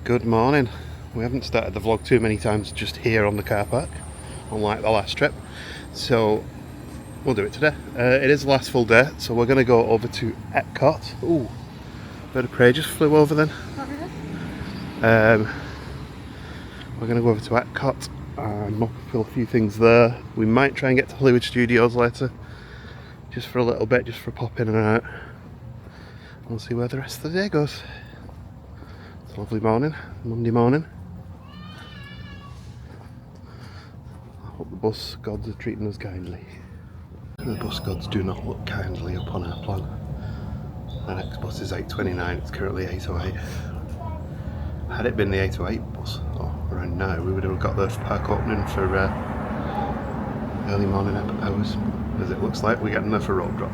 Good morning. We haven't started the vlog too many times just here on the car park, unlike the last trip, so we'll do it today. It is the last full day, so we're going to go over to Epcot. Ooh, bird of prey just flew over then. We're going to go over to Epcot and mop up a few things there. We might try and get to Hollywood Studios later, just for a little bit, just for a pop in and out. We'll see where the rest of the day goes. It's a lovely morning, Monday morning. I hope the bus gods are treating us kindly. The bus gods do not look kindly upon our plan. The next bus is 8:29, it's currently 8:08. Had it been the 8:08 bus, or around now, we would have got the park opening for early morning hours. As it looks like, we're getting there for road drop.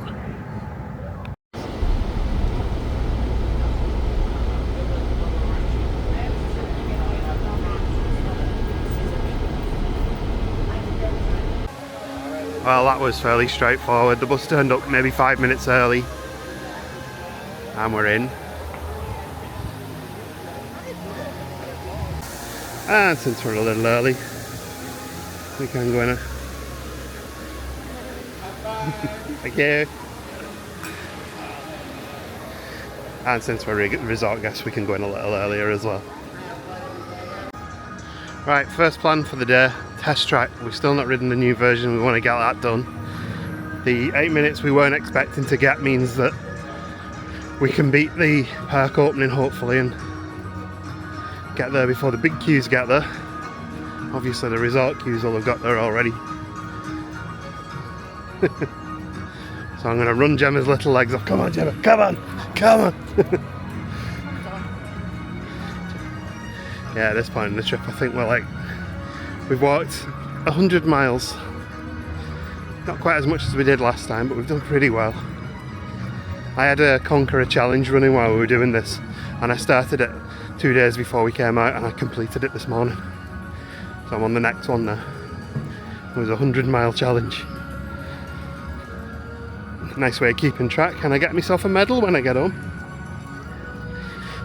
Well, that was fairly straightforward. The bus turned up maybe 5 minutes early and we're in. And since we're a little early, we can go in. Thank you. And since we're resort guests, we can go in a little earlier as well. Right, first plan for the day. Test track. We've still not ridden the new version, we want to get that done. The 8 minutes we weren't expecting to get means that we can beat the park opening hopefully and get there before the big queues get there. Obviously the resort queues will have got there already. So I'm going to run Gemma's little legs off. Come on Gemma, come on, come on. Yeah, at this point in the trip I think we've walked 100 miles. Not quite as much as we did last time, but we've done pretty well. I had a Conqueror challenge running while we were doing this, and I started it 2 days before we came out and I completed it this morning. So I'm on the next one now. It was a 100-mile challenge. Nice way of keeping track, and I get myself a medal when I get home.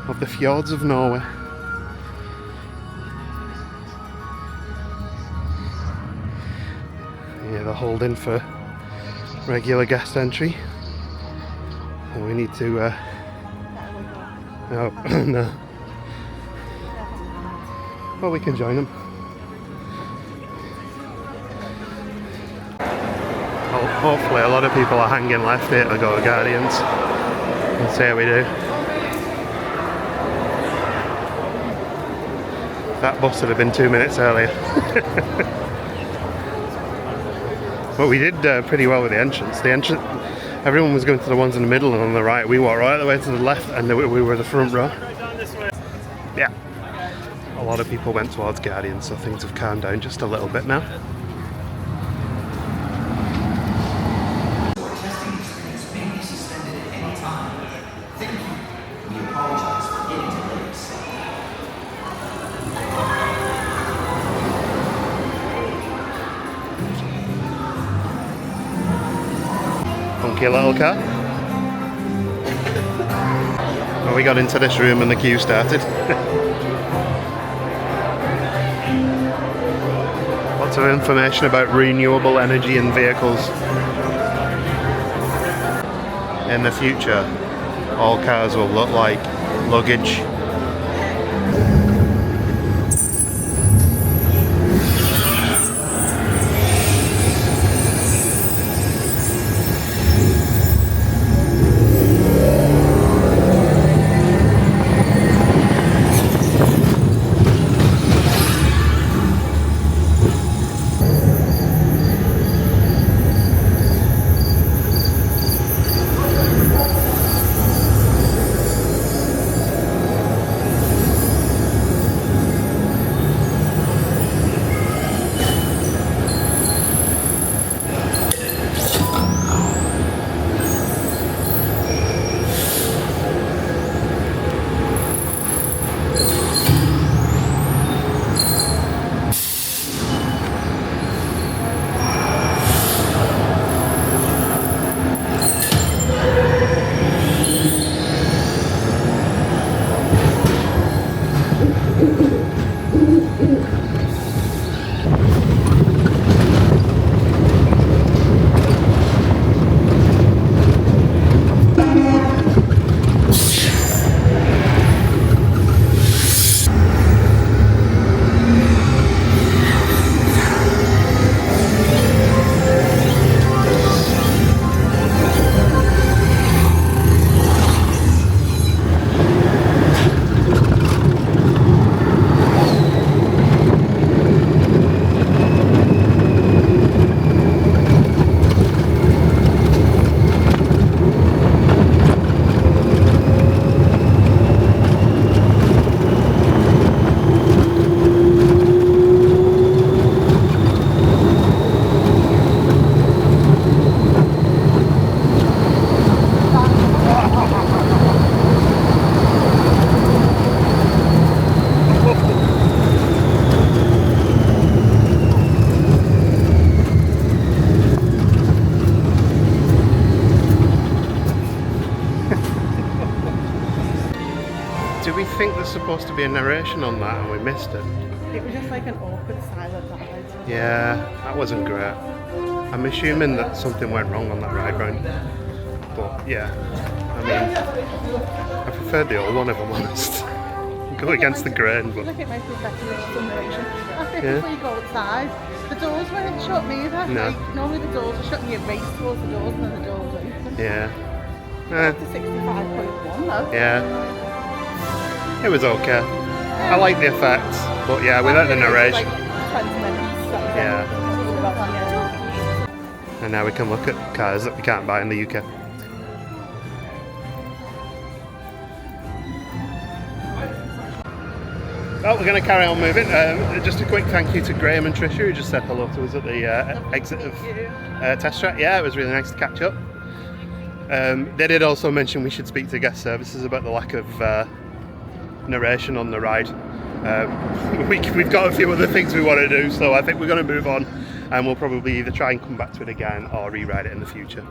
Of the fjords of Norway. Yeah, they're holding for regular guest entry. And we need to oh, no. Well, we can join them. Well, hopefully a lot of people are hanging left here to go Guardians. And see how we do. That bus would have been 2 minutes earlier. But we did pretty well with the entrance. Everyone was going to the ones in the middle and on the right. We walked right the way to the left and we were the front row. Yeah. A lot of people went towards Guardians, so things have calmed down just a little bit now. Funky little car. Well, we got into this room and the queue started. Lots of information about renewable energy in vehicles. In the future, all cars will look like luggage. Do we think there's supposed to be a narration on that and we missed it? It was just like an awkward silent ride. Yeah, that wasn't great. I'm assuming that something went wrong on that ride round. But yeah, I mean, I preferred the old one if I'm honest. Go against the grain, I but think it might be better with some narration. I think Yeah. before you go outside, the doors weren't shut neither. No. Like, normally the doors are shut and you race towards the doors and then the doors open. yeah. Up to 65.1 though. Yeah. It was okay. I like the effects, but yeah, without the narration. Like 20 minutes. That was it. Yeah. It was about the end. And now we can look at cars that we can't buy in the UK. Well, we're going to carry on moving. Just a quick thank you to Graham and Trisha, who just said hello to us at the exit of Test Track. Yeah, it was really nice to catch up. They did also mention we should speak to guest services about the lack of narration on the ride. We've got a few other things we want to do, so I think we're going to move on, and we'll probably either try and come back to it again or rewrite it in the future.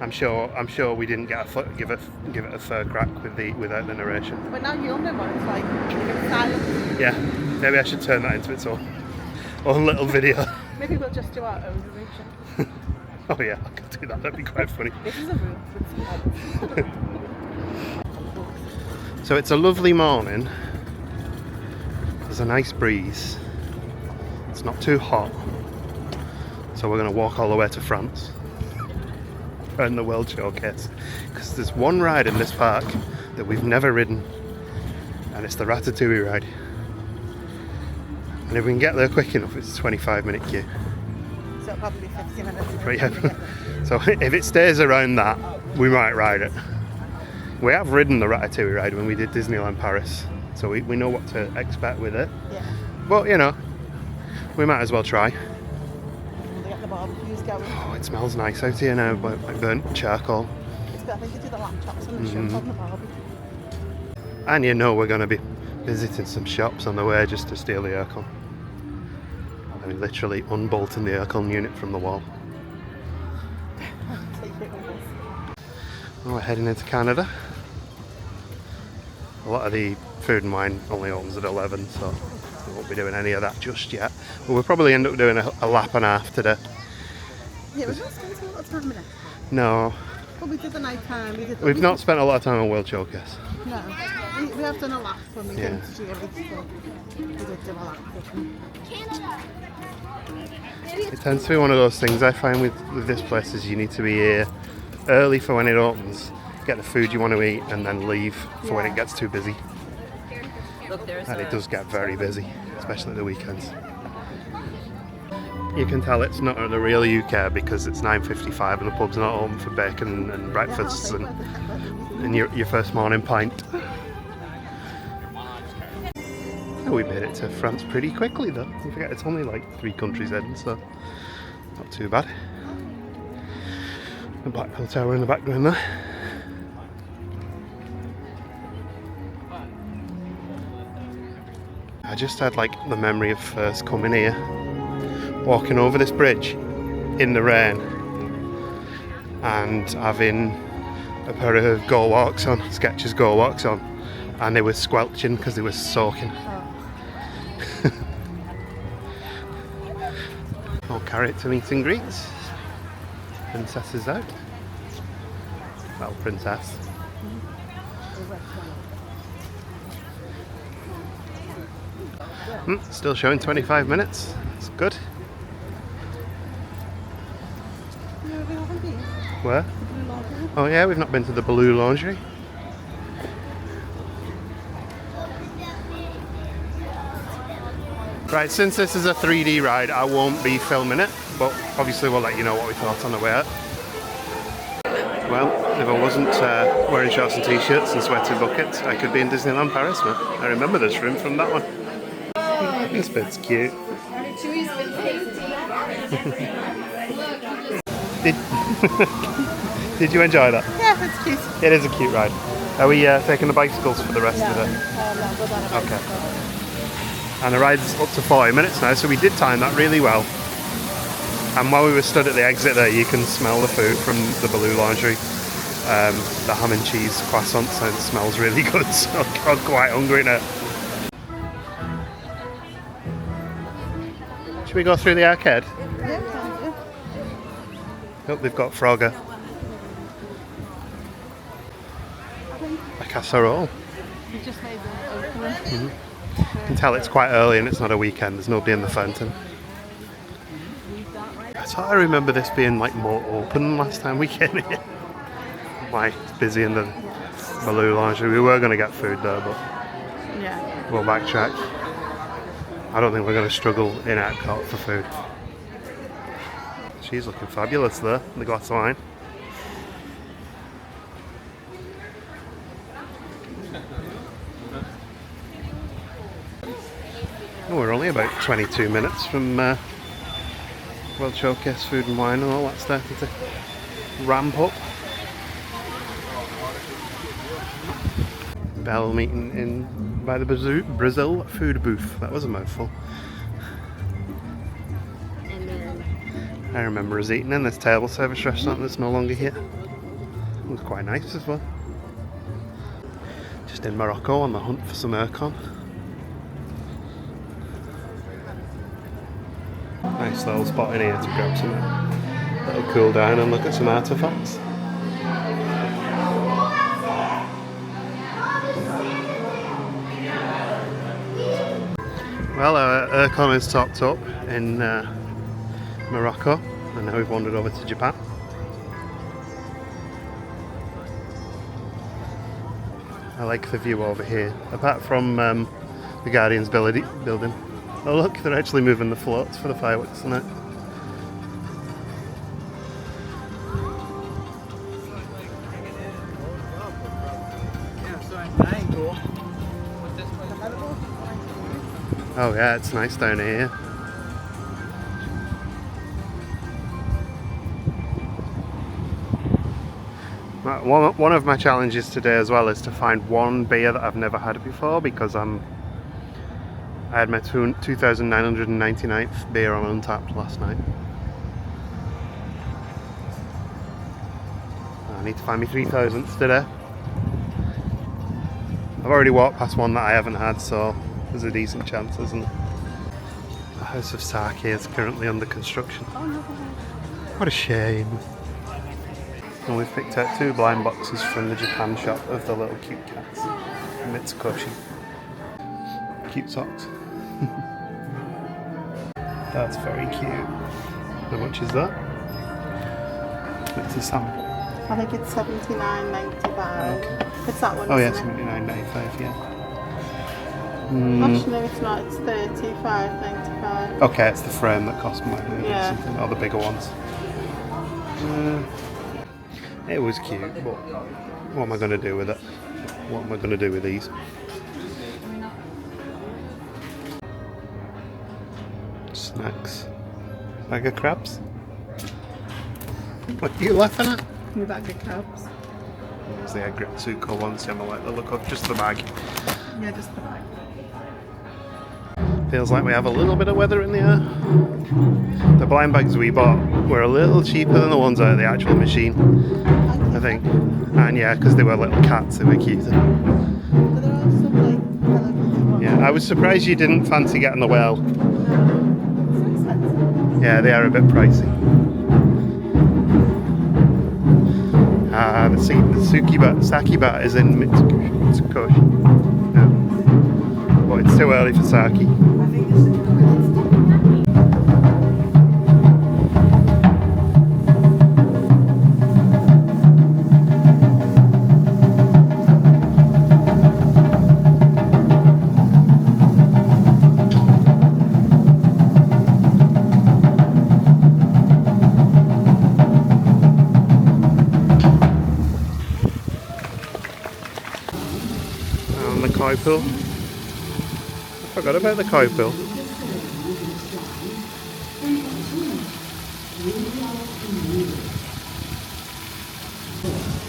I'm sure we didn't get give it a fair crack without the narration. But now you'll know what it's like. It's silent. Yeah, maybe I should turn that into its own little video. Maybe we'll just do our own narration. Oh yeah, I could do that. That'd be quite funny. This is a room with some heads. So it's a lovely morning. There's a nice breeze. It's not too hot. So we're going to walk all the way to France and the World Showcase, because there's one ride in this park that we've never ridden, and it's the Ratatouille ride. And if we can get there quick enough, it's a 25-minute queue. So probably 50 minutes. But yeah, so if it stays around that, we might ride it. We have ridden the Ratatouille ride when we did Disneyland Paris, so we know what to expect with it. Yeah. But you know, we might as well try. They get the barbecues going. Oh, it smells nice out here now, like burnt charcoal. It's got, I think they do the lamb chops and the shrimp on the barbecue. And you know we're going to be visiting some shops on the way just to steal the aircon. I mean, literally unbolting the aircon unit from the wall. Take it with us. Well, we're heading into Canada. A lot of the food and wine only opens at 11, so we won't be doing any of that just yet. But we'll probably end up doing a lap and a half today. Yeah, we've not spent a lot of time in it. No, But we did the night time. we've not spent a lot of time on World Showcase. No. We have done a lap when we Yeah. came to Germany, so we did do a lap. It tends to be one of those things I find with this place is you need to be here early for when it opens, get the food you want to eat, and then leave for when it gets too busy. And it does get very busy, especially at the weekends. You can tell it's not the real UK because it's 9:55 and the pub's not open for bacon and breakfasts and your first morning pint. Oh, we made it to France pretty quickly though. You forget it's only like 3 countries in, so not too bad. The Blackpool Tower in the background there. I just had like the memory of first coming here, walking over this bridge in the rain and having a pair of go walks on, Skechers go walks on, and they were squelching because they were soaking. I'll carry it to meet and greets. Princess is out. Well, princess. Still showing 25 minutes. It's good. Where? Oh yeah, we've not been to the Blue Laundry. Right, since this is a 3D ride, I won't be filming it, but obviously we'll let you know what we thought on the way out. Well, if I wasn't wearing shorts and t-shirts and sweaty buckets, I could be in Disneyland Paris now. I remember this room from that one. This bit's cute. Did you enjoy that? Yeah, it's cute. It is a cute ride. Are we taking the bicycles for the rest of the day? No, Okay. And the ride's up to 40 minutes now, so we did time that really well. And while we were stood at the exit there, you can smell the food from the Blue Laundry. The ham and cheese croissants, and it smells really good, so I'm quite hungry now. Should we go through the arcade? Yeah. Oh, they've got Frogger. A casserole. We just made them open. You can tell it's quite early and it's not a weekend, there's nobody in the fountain. I thought I remember this being like more open last time we came here. Like, it's busy in the Blue Laundry. We were going to get food though, but Yeah. we'll backtrack. I don't think we're going to struggle in Epcot for food. She's looking fabulous there, the glass of wine. Oh, we're only about 22 minutes from World Showcase Food and Wine and all that starting to ramp up. Bell meeting in by the Brazil food booth. That was a mouthful. And then I remember us eating in this table service restaurant that's no longer here. It was quite nice as well. Just in Morocco on the hunt for some aircon. Nice little spot in here to grab some little cool down and look at some artefacts. Well, our aircon is topped up in Morocco, and now we've wandered over to Japan. I like the view over here, apart from the Guardians building. Oh look, they're actually moving the floats for the fireworks tonight. Oh yeah, it's nice down here. One of my challenges today as well is to find one beer that I've never had before, because I had my 2,999th beer on Untappd last night. I need to find me 3,000th today. I've already walked past one that I haven't had, so there's a decent chance, isn't it? The House of Sake is currently under construction. What a shame. And we've picked out 2 blind boxes from the Japan shop of the little cute cats. Mitsukoshi. Cute socks. That's very cute. How much is that? It's a salmon. I think it's $79.95. Okay. It's that one. Oh yeah, isn't it? $79.95, yeah. Actually, no, it's not. It's $35.95. Okay, it's the frame that cost more maybe, Yeah. or something, or the bigger ones. It was cute, but what am I going to do with it? What am I going to do with these? Snacks. Bag of crabs? What are you laughing at? Your bag of crabs. There's the egg Gretsuko ones. I like the look of just the bag. Yeah, just the bag. Feels like we have a little bit of weather in the air. The blind bags we bought were a little cheaper than the ones out of the actual machine, I think. And yeah, because they were little cats, they were cuter. But there are some like Hello Kitty ones. Yeah, I was surprised you didn't fancy getting the whale. Yeah, they are a bit pricey. The sake bar is in Mitsukoshi. No. But it's too early for sake. The koi pool. I forgot about the koi pool.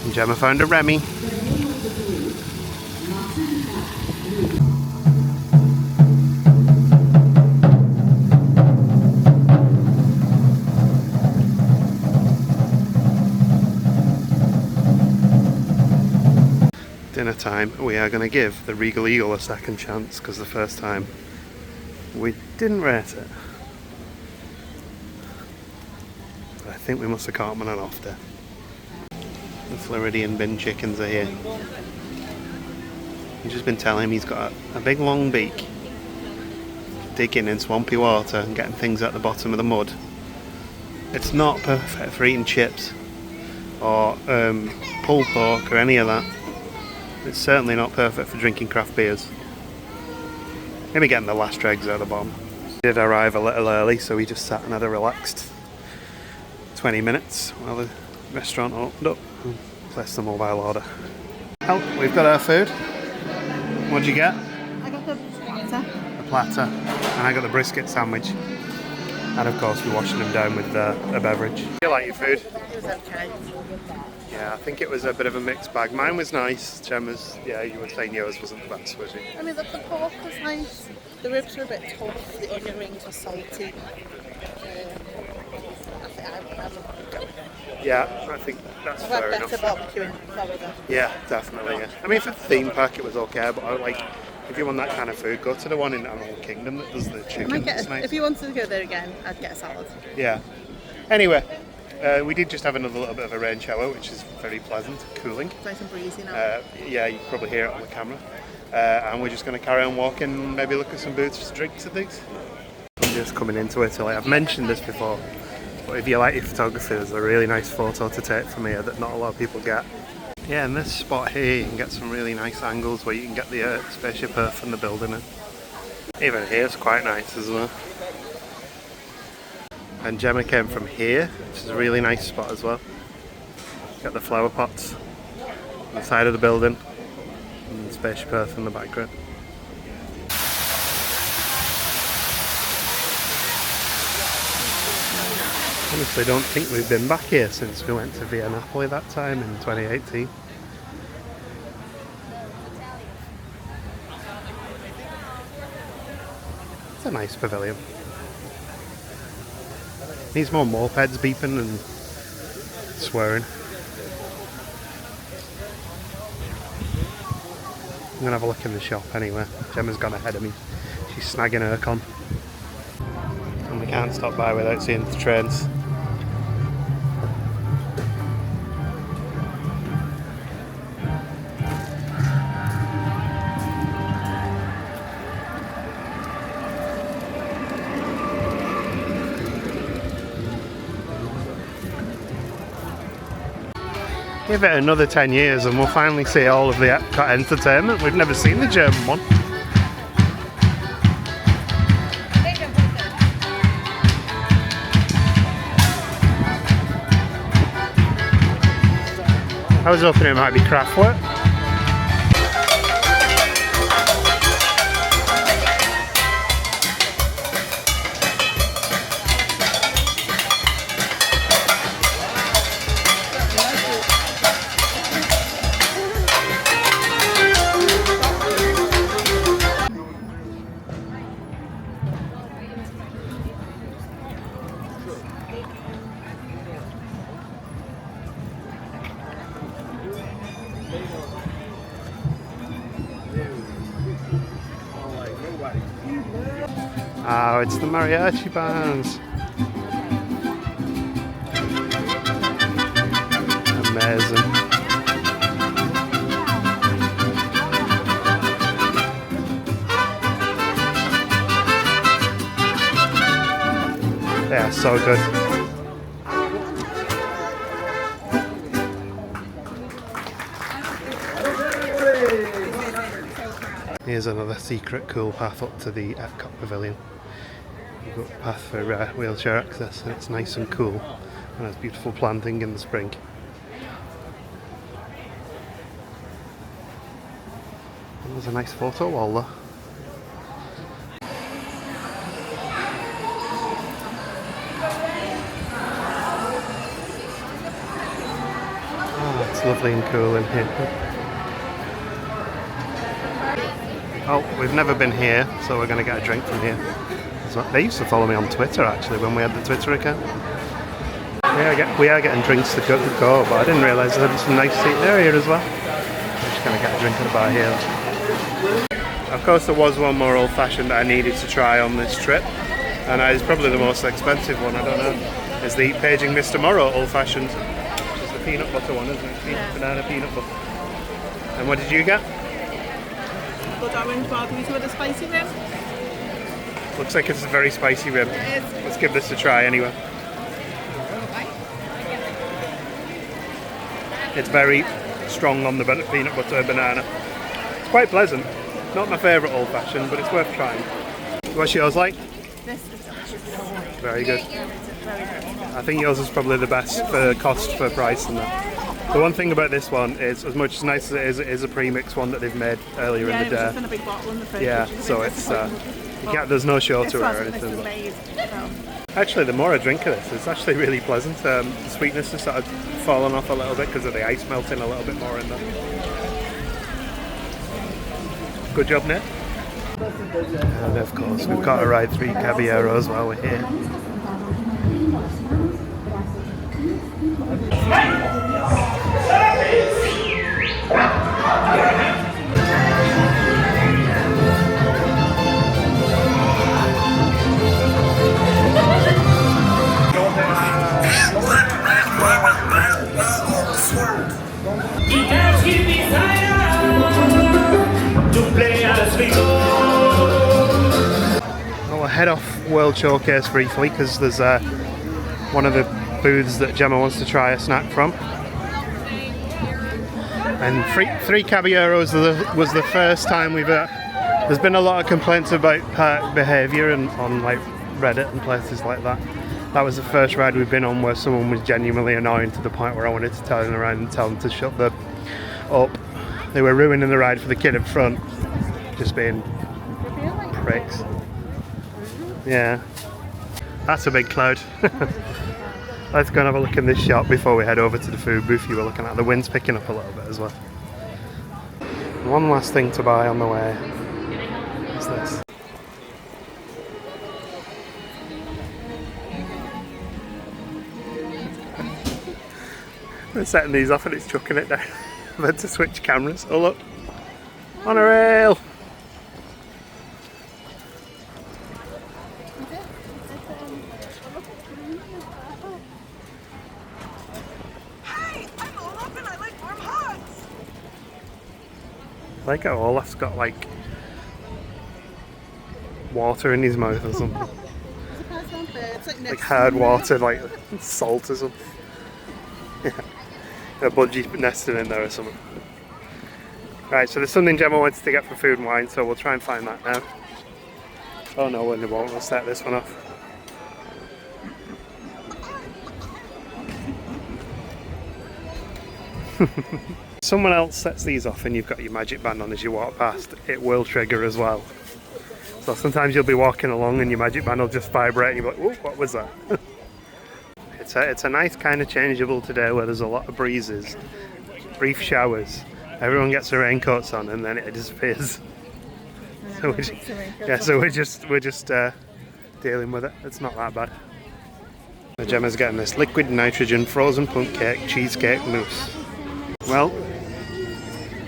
And Gemma found a Remy. Dinner time. We are going to give the Regal Eagle a second chance because the first time we didn't rate it. But I think we must have caught him on an off day. The Floridian bin chickens are here. I've just been telling him he's got a big long beak, digging in swampy water and getting things at the bottom of the mud. It's not perfect for eating chips or pulled pork or any of that. It's certainly not perfect for drinking craft beers. Maybe getting the last dregs out of the bottom. We did arrive a little early, so we just sat and had a relaxed 20 minutes while the restaurant opened up and placed the mobile order. Well, we've got our food. What'd you get? I got the platter. A platter. And I got the brisket sandwich. And of course we're washing them down with a beverage. Do you like your food? It was okay. Yeah, I think it was a bit of a mixed bag. Mine was nice. Gemma's, yeah, you were saying yours wasn't the best, was it? I mean, the pork was nice. The ribs were a bit tough. The onion rings were salty. I think I would go. Yeah, I think that's I've fair had enough. better barbecue in Florida. Yeah, definitely. Yeah. I mean, for the theme park, it was okay, but I like if you want that kind of food, go to the one in Animal Kingdom that does the chicken. It's nice. If you wanted to go there again, I'd get a salad. Yeah. Anyway, we did just have another little bit of a rain shower, which is very pleasant, cooling. It's nice and breezy now. Yeah, you can probably hear it on the camera. And we're just going to carry on walking, maybe look at some booths for drinks and things. I'm just coming into Italy. I've mentioned this before, but if you like your photography, there's a really nice photo to take from here that not a lot of people get. Yeah, in this spot here you can get some really nice angles where you can get the spaceship Earth from the building in. Even here it's quite nice as well. And Gemma came from here, which is a really nice spot as well. Got the flower pots on the side of the building and the spaceship Earth in the background. Honestly, don't think we've been back here since we went to Via Napoli that time in 2018. It's a nice pavilion. Needs more mopeds beeping and swearing. I'm gonna have a look in the shop anyway. Gemma's gone ahead of me. She's snagging her con. And we can't stop by without seeing the trains. Give it another 10 years and we'll finally see all of the Epcot entertainment. We've never seen the German one. I was hoping it might be Kraftwerk. Oh, it's the mariachi bands. Amazing. Yeah, so good. Here's another secret cool path up to the Epcot Pavilion. You've got a path for wheelchair access, and it's nice and cool, and has beautiful planting in the spring. And there's a nice photo wall there. Oh, it's lovely and cool in here. Oh, we've never been here, so we're going to get a drink from here. So they used to follow me on Twitter actually when we had the Twitter account. We are getting drinks to go, but I didn't realise there was some nice seat there here as well. I'm just going to get a drink at the bar here. Of course, there was one more old-fashioned that I needed to try on this trip, and it's probably the most expensive one. I don't know. It's the Paging Mr. Morrow old-fashioned, which is the peanut butter one, isn't it? Banana peanut butter. And what did you get? Blood orange barbecue with a spicy rib. Looks like it's a very spicy rib. It is. Let's give this a try anyway. It's very strong on the peanut butter banana. It's quite pleasant. Not my favourite old fashioned, but it's worth trying. What's yours like? This is very good. I think yours is probably the best for cost for price and that. The one thing about this one is, as much as nice as it is a pre-mix one that they've made earlier in the day. Just in a big bottle in the fridge. Yeah, so it's there's no show to it or anything. Actually, the more I drink of this, it's actually really pleasant. The sweetness has sort of fallen off a little bit because of the ice melting a little bit more in there. Good job, Nick. And of course, we've got to ride 3 Caballeros while we're here. I'll head off World Showcase briefly because there's one of the booths that Gemma wants to try a snack from. And 3 Caballeros was the first time we've there's been a lot of complaints about park behaviour and on like Reddit and places like that. That was the first ride we've been on where someone was genuinely annoying to the point where I wanted to turn around and tell them to shut up. They were ruining the ride for the kid up front, just being pricks. Yeah, that's a big cloud. Let's go and have a look in this shop before we head over to the food booth you were looking at. The wind's picking up a little bit as well. One last thing to buy on the way is this. We're setting these off and it's chucking it down. I've had to switch cameras. Oh look, on a rail. I like how Olaf's got like water in his mouth or something. Like hard water, like salt or something. Yeah. A budgie nesting in there or something. Right, so there's something Gemma wants to get for food and wine, so we'll try and find that now. Oh no, we won't. We'll set this one off. Someone else sets these off and you've got your magic band on as you walk past, it will trigger as well. So sometimes you'll be walking along and your magic band will just vibrate and you'll be like, whoa, what was that? It's a nice kind of changeable today where there's a lot of breezes, brief showers, everyone gets their raincoats on and then it disappears. So we're just dealing with it. It's not that bad. Gemma's getting this liquid nitrogen frozen plum cake cheesecake mousse. Well,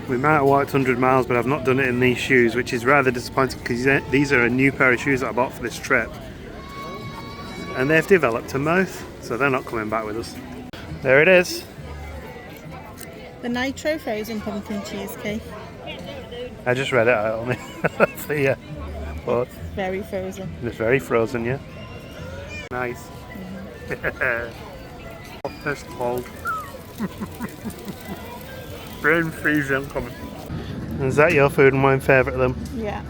We might have walked 100 miles, but I've not done it in these shoes, which is rather disappointing because these are a new pair of shoes that I bought for this trip. And they've developed a mouth, so they're not coming back with us. There it is. The Nitro Frozen Pumpkin Cheesecake. I just read it out on it. So yeah, but Very frozen. it's very frozen, yeah. Nice. That's cold. Brain freezing coming. Is that your food and wine favourite then? Yeah.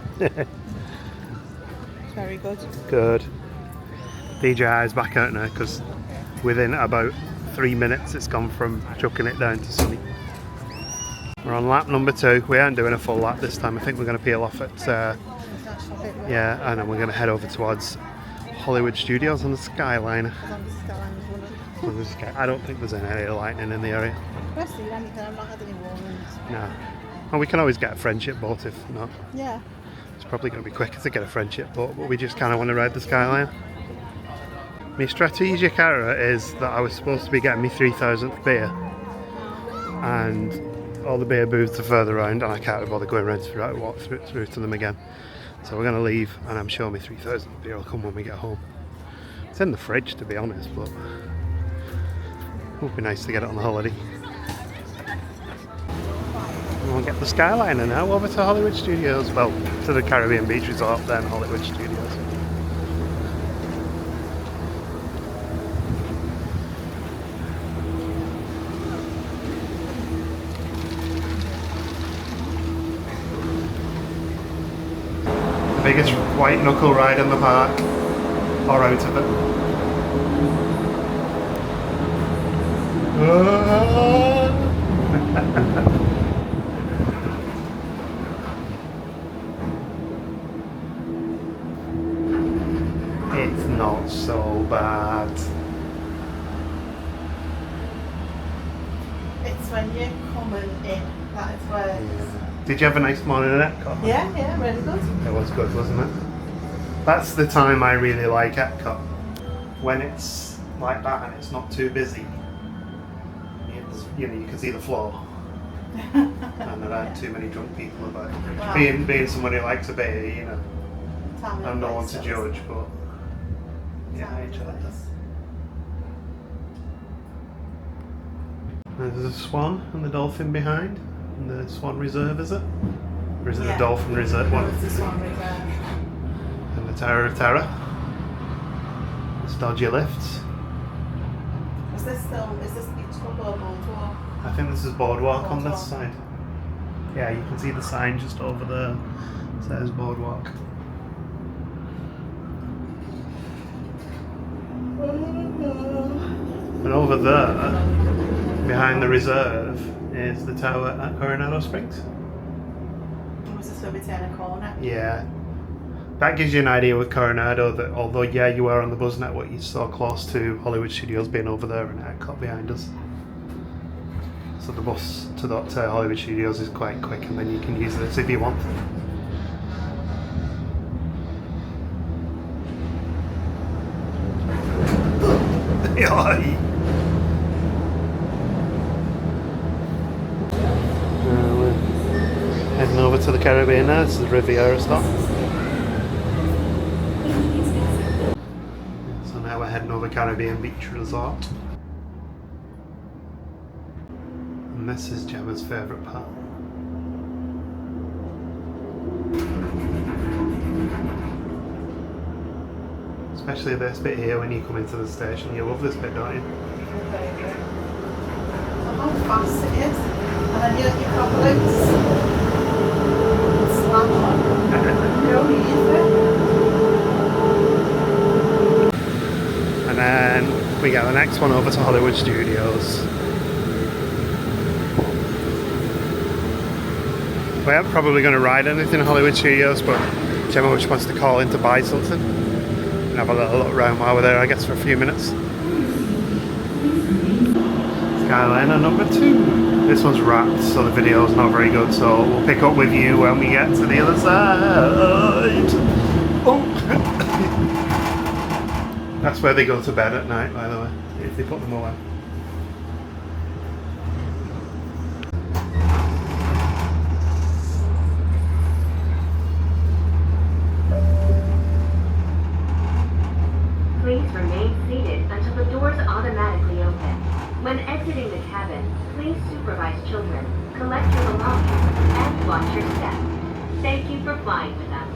Very good. Good. DJI's back out now because within about 3 minutes it's gone from chucking it down to sunny. We're on lap number 2. We aren't doing a full lap this time. I think we're going to peel off at yeah, and then we're going to head over towards Hollywood Studios on the Skyliner. I don't think there's any lightning in the area. I've not had any warnings. No. And we can always get a friendship boat if not. Yeah. It's probably going to be quicker to get a friendship boat, but we just kind of want to ride the Skyliner. My strategic error is that I was supposed to be getting my 3,000th beer, and all the beer booths are further around, and I can't be bothered going around to walk through to them again. So we're going to leave, and I'm sure my 3,000th beer will come when we get home. It's in the fridge, to be honest, but it would be nice to get it on the holiday. And we'll get the Skyliner now over to Hollywood Studios. Well, to the Caribbean Beach Resort, then Hollywood Studios. The biggest white knuckle ride in the park, or out of it. It's not so bad. It's when you're coming in, that is where Yeah. Did you have a nice morning at Epcot? yeah, really good. It was good, wasn't it? That's the time I really like Epcot. When it's like that and it's not too busy. You know, you can see the floor. And there aren't too many drunk people about. Wow. Being somebody who likes a beer, you know, Tell me I'm not about one to it. judge, but yeah, Tell I me enjoy about that. it. There's a swan and the dolphin behind. And the Swan Reserve, is it? Or is it Yeah. the Dolphin Reserve one? No, it's the Swan Reserve. And the Tower of Terror. The stodgy lifts. Is this Beach Club or Boardwalk? I think this is Boardwalk on Boardwalk. this side. Yeah, you can see the sign just over there. It says Boardwalk. And over there, behind the reserve, is the tower at Coronado Springs. Was this where we turn a corner? Yeah. That gives you an idea with Coronado that although yeah you are on the buzz network, you're so close to Hollywood Studios being over there and Epcot behind us. So the bus to Hollywood Studios is quite quick, and then you can use this if you want. We're heading over to the Caribbean now. This is the Riviera stop. So now we're heading over Caribbean Beach Resort. And this is Gemma's favourite part. Especially this bit here when you come into the station. You love this bit, don't you? How fast it is. And then you probably slam on. You don't need it. And then we get the next one over to Hollywood Studios. We aren't probably going to ride anything in Hollywood Studios, but Gemma just wants to call in to buy something and have a little look around while we're there, I guess, for a few minutes. Skyliner number 2. This one's wrapped, so the video's not very good, so we'll pick up with you when we get to the other side. Oh! That's where they go to bed at night, by the way, if they put them away. children, collect your belongings, and watch your steps. Thank you for flying with us.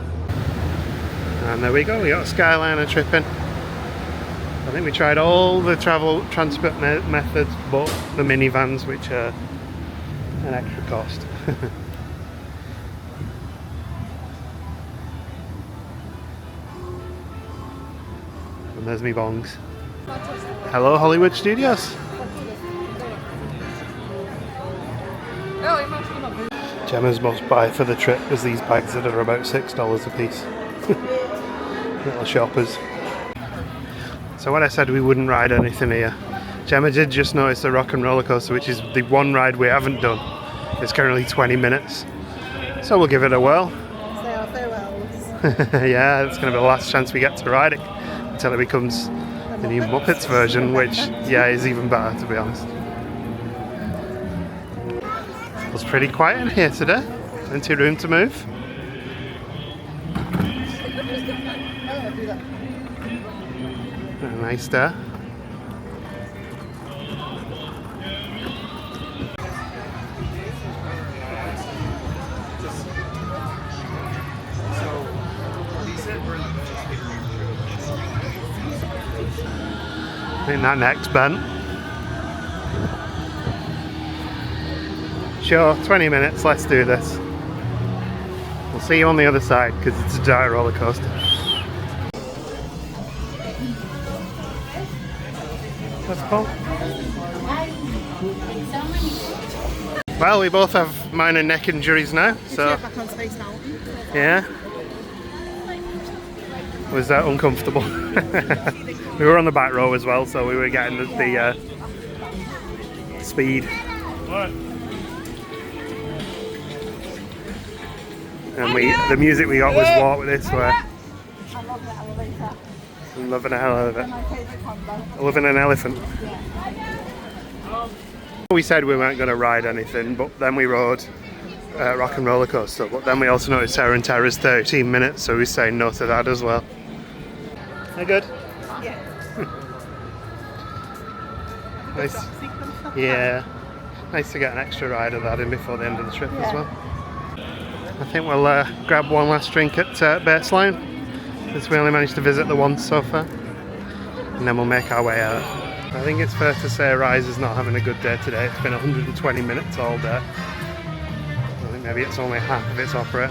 And there we go, we got a Skyliner trip in. I think we tried all the travel transport methods but the minivans, which are an extra cost. And there's me bongs. Hello Hollywood Studios. Gemma's must buy for the trip was these bags that are about $6 a piece. Little shoppers. So when I said we wouldn't ride anything here, Gemma did just notice the rock and roller coaster, which is the one ride we haven't done. It's currently 20 minutes. So we'll give it a whirl. Say our farewells. Yeah, it's going to be the last chance we get to ride it until it becomes the new Muppets version, which, yeah, is even better, to be honest. It was pretty quiet in here today. Plenty of room to move. Nice there. I think that neck's bent. Sure, 20 minutes, let's do this. We'll see you on the other side because it's a giant roller coaster. What's it called? Well, we both have minor neck injuries now, so yeah. Was that uncomfortable? We were on the back row as well, so we were getting the speed. And the music we got was Walt with this, where I'm loving the hell out of it. I live in an elephant. We said we weren't going to ride anything, but then we rode rock and roller coaster. But then we also noticed Terror and Terror's 13 minutes, so we say no to that as well. They're good. Yeah. Nice. Yeah. Nice to get an extra ride of that in before the end of the trip as well. I think we'll grab one last drink at Baseline, since we only managed to visit the once so far, and then we'll make our way out. I think it's fair to say Rise is not having a good day today. It's been 120 minutes all day. I think maybe it's only half of its opera.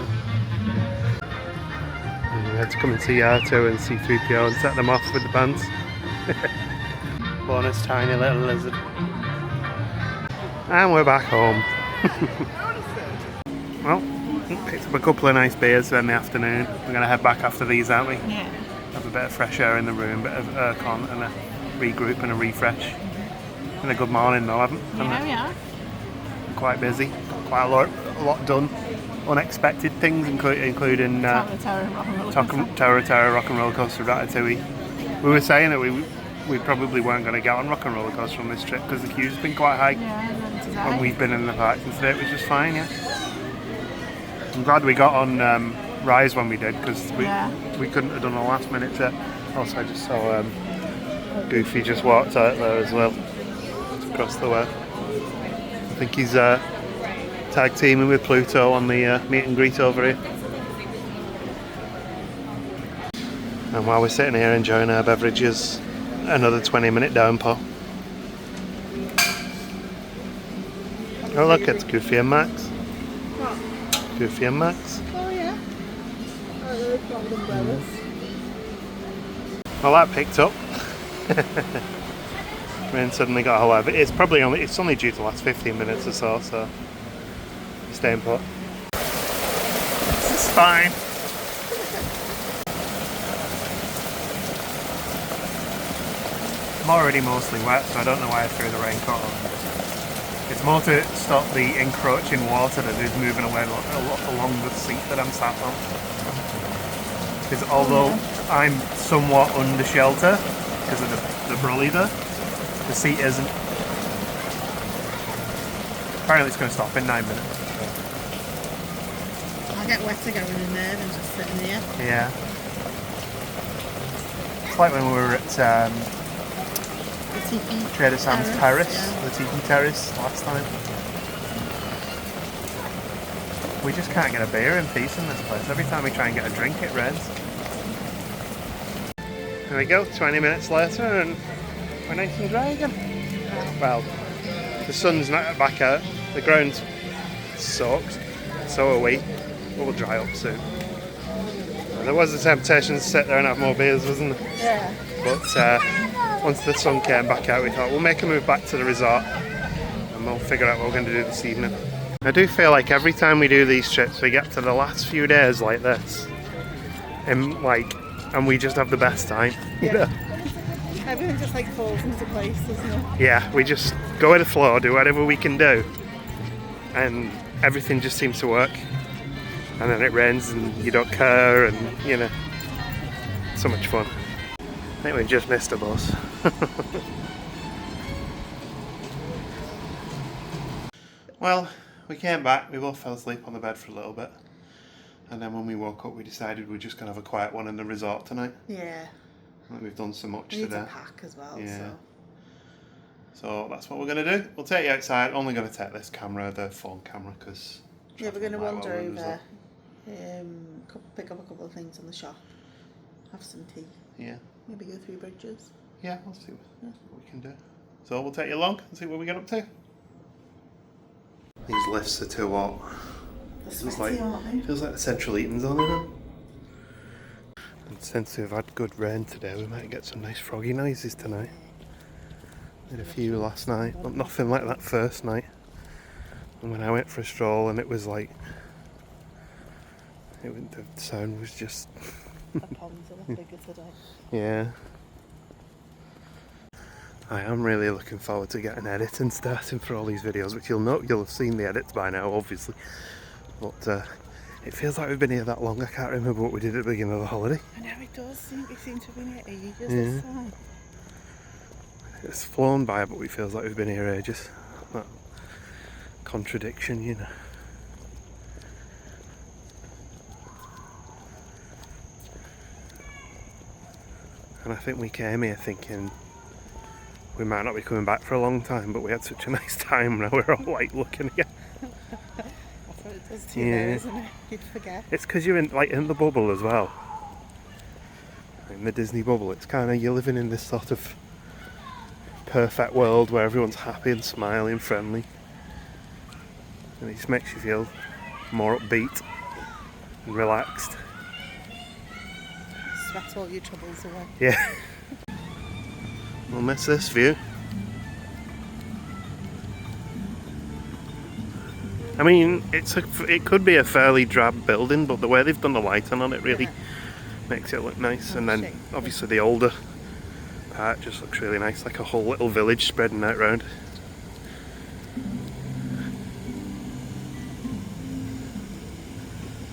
And we had to come and see R2 and C-3PO and set them off with the bands. Bonus tiny little lizard. And we're back home. Well, picked up a couple of nice beers in the afternoon. We're going to head back after these, aren't we? Yeah. Have a bit of fresh air in the room, bit of aircon and a regroup and a refresh. Been a good morning though, haven't it? Yeah. Quite busy, got quite a lot done. Unexpected things, including Terror Rock and Roller Coaster, Ratatouille. We were saying that we probably weren't going to get on Rock and Roller Coaster on this trip because the queue's been quite high. Yeah, when we've been in the parks, and today it was just fine, yeah. I'm glad we got on Rise when we did, because we couldn't have done a last minute trip. Also, I just saw Goofy just walked out there as well, just across the way. I think he's tag teaming with Pluto on the meet and greet over here. And while we're sitting here enjoying our beverages, another 20-minute downpour. Oh look, it's Goofy and Max. What? Goofy and Max. Oh yeah. Oh, they've got umbrellas. Well, that picked up. Rain suddenly got a lot of it. It's only due to last 15 minutes or so, so staying put. This is fine. I'm already mostly wet, so I don't know why I threw the raincoat on. It's more to stop the encroaching water that is moving away along the seat that I'm sat on. Because although I'm somewhat under shelter because of the brolly there, the seat isn't. Apparently it's going to stop in 9 minutes. I'll get wetter going in there than just sitting here. Yeah. It's like when we were at Trader Sam's Terrace, the Tiki Terrace last time. We just can't get a beer in peace in this place. Every time we try and get a drink, it rains. There we go, 20 minutes later and we're nice and dry again. Well, the sun's not back out, the ground's soaked, so are we. We'll dry up soon. There was a temptation to sit there and have more beers, wasn't there? Yeah. But once the sun came back out, we thought we'll make a move back to the resort and we'll figure out what we're going to do this evening. I do feel like every time we do these trips, we get to the last few days like this, and we just have the best time. Yeah. You know? Everything just like falls into place, doesn't it? Yeah, we just go with the flow, do whatever we can do, and everything just seems to work. And then it rains and you don't care, and you know, so much fun. I think we just missed a bus. Well, we came back, we both fell asleep on the bed for a little bit, and then when we woke up we decided we're just going to have a quiet one in the resort tonight. Yeah. I think we've done so much We need today. to pack as well, Yeah. So that's what we're going to do. We'll take you outside, only going to take this camera, the phone camera, because... Yeah, we're going to wander over, pick up a couple of things in the shop, have some tea. Yeah. Maybe go through bridges. Yeah, we'll see what we can do. So we'll take you along and see what we get up to. These lifts are too hot. Feels like the central heating's on, isn't it? And since we've had good rain today, we might get some nice froggy noises tonight. Did a few last night, but nothing like that first night. And when I went for a stroll, and it was like, the sound was just... The ponds are the bigger today. Yeah. I am really looking forward to getting editing starting for all these videos, which you'll have seen the edits by now, obviously. But it feels like we've been here that long. I can't remember what we did at the beginning of the holiday. I know it does. We seem to have been here ages this time. It's flown by, but it feels like we've been here ages. That contradiction, you know. And I think we came here thinking we might not be coming back for a long time, but we had such a nice time. Now we're all like looking again. That's what it does to you, though, isn't it? You'd forget. It's because you're in the bubble as well. In the Disney bubble, it's kind of, you're living in this sort of perfect world where everyone's happy and smiling, friendly, and it just makes you feel more upbeat and relaxed. Sweat all your troubles away. Yeah. We'll miss this view. I mean, it could be a fairly drab building, but the way they've done the lighting on it really makes it look nice. And then obviously the older part just looks really nice, like a whole little village spreading out round.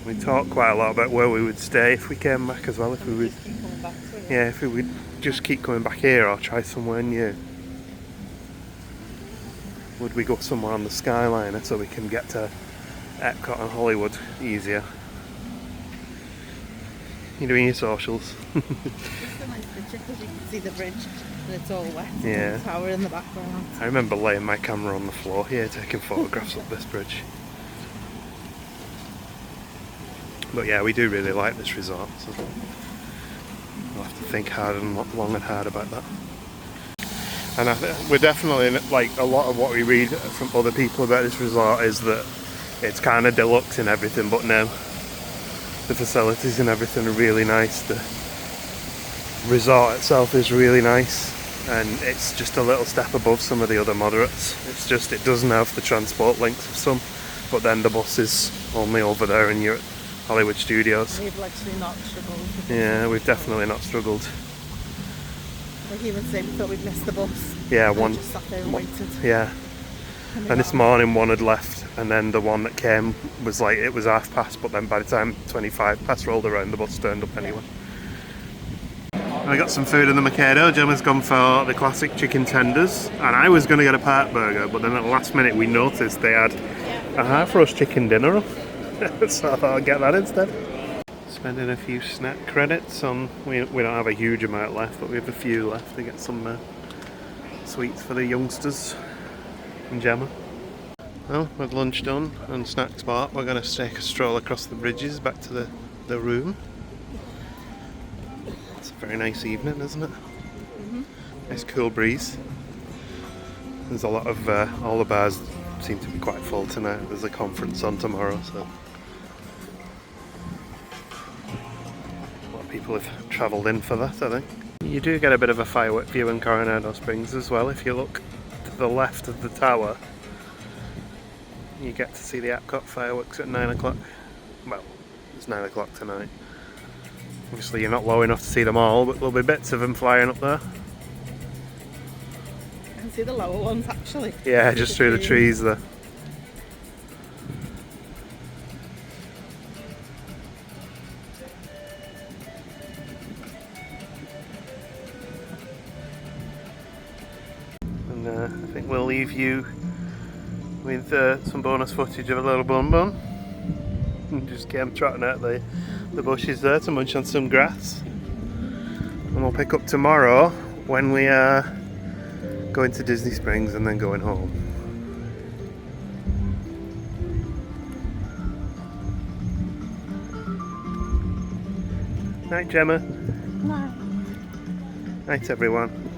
We talked quite a lot about where we would stay if we came back as well, if we would. Yeah, if we would just keep coming back here or try somewhere new. Would we go somewhere on the Skyliner so we can get to Epcot and Hollywood easier? You're doing your socials. It's a nice picture because you can see the bridge and it's all wet. Yeah. And the tower in the background. I remember laying my camera on the floor here taking photographs up this bridge. But yeah, we do really like this resort, so we'll have to think hard and long and hard about that. And we're definitely, like, a lot of what we read from other people about this resort is that it's kind of deluxe and everything, but no, the facilities and everything are really nice. The resort itself is really nice, and it's just a little step above some of the other moderates. It's just, it doesn't have the transport links of some, but then the bus is only over there and you're at Hollywood Studios. We've actually not struggled. Yeah, we've definitely not struggled. Like even say we thought we'd missed the bus. Yeah, and one just sat there and waited. Yeah. And this morning one had left, and then the one that came was like, it was past, but then by the time 25 past rolled around, the bus turned up anyway. I got some food in the Mikado. Gemma's gone for the classic chicken tenders, and I was going to get a park burger, but then at the last minute we noticed they had a half roast chicken dinner, so I thought I'd get that instead. Spending a few snack credits on, we don't have a huge amount left, but we have a few left to get some sweets for the youngsters and Gemma. Well, with lunch done and snacks bought, we're going to take a stroll across the bridges back to the room. It's a very nice evening, isn't it? Nice cool breeze. There's a lot of, all the bars seem to be quite full tonight. There's a conference on tomorrow, so a lot of people have travelled in for that, I think. You do get a bit of a firework view in Coronado Springs as well. If you look to the left of the tower, you get to see the Epcot fireworks at 9 o'clock. Well, it's 9 o'clock tonight. Obviously you're not low enough to see them all, but there'll be bits of them flying up there. I can see the lower ones actually. Yeah, just through the trees there. And I think we'll leave you with some bonus footage of a little bun bun. And just get him trotting out the bushes there to munch on some grass. And we'll pick up tomorrow when we are going to Disney Springs and then going home. Night, Gemma. Night. Night, everyone.